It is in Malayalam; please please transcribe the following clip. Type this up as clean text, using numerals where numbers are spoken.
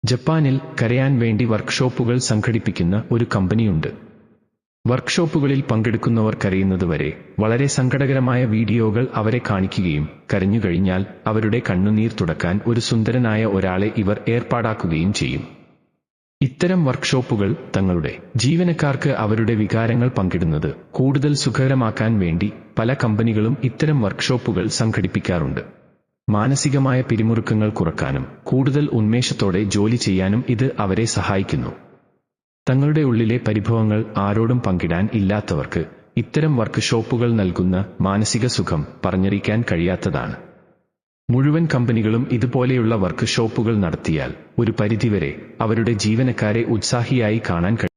ജപ്പാനിൽ കരയാൻ വേണ്ടി വർക്ക്ഷോപ്പുകൾ സംഘടിപ്പിക്കുന്ന ഒരു കമ്പനിയുണ്ട്. വർക്ക്ഷോപ്പുകളിൽ പങ്കെടുക്കുന്നവർ കരയുന്നതുവരെ വളരെ സങ്കടകരമായ വീഡിയോകൾ അവരെ കാണിക്കുകയും കരഞ്ഞുകഴിഞ്ഞാൽ അവരുടെ കണ്ണുനീർ തുടക്കാൻ ഒരു സുന്ദരനായ ഒരാളെ ഇവർ ഏർപ്പാടാക്കുകയും ചെയ്യും. ഇത്തരം വർക്ക്ഷോപ്പുകൾ തങ്ങളുടെ ജീവനക്കാർക്ക് അവരുടെ വികാരങ്ങൾ പങ്കിടുന്നത് കൂടുതൽ സുഖകരമാക്കാൻ വേണ്ടി പല കമ്പനികളും ഇത്തരം വർക്ക്ഷോപ്പുകൾ സംഘടിപ്പിക്കാറുണ്ട്. മാനസികമായ പിരിമുറുക്കങ്ങൾ കുറക്കാനും കൂടുതൽ ഉന്മേഷത്തോടെ ജോലി ചെയ്യാനും ഇത് അവരെ സഹായിക്കുന്നു. തങ്ങളുടെ ഉള്ളിലെ പരിഭവങ്ങൾ ആരോടും പങ്കിടാൻ ഇല്ലാത്തവർക്ക് ഇത്തരം വർക്ക്ഷോപ്പുകൾ നൽകുന്ന മാനസിക സുഖം പറഞ്ഞറിയിക്കാൻ കഴിയാത്തതാണ്. മുഴുവൻ കമ്പനികളും ഇതുപോലെയുള്ള വർക്ക്ഷോപ്പുകൾ നടത്തിയാൽ ഒരു പരിധിവരെ അവരുടെ ജീവനക്കാരെ ഉത്സാഹിയായി കാണാൻ കഴിയും.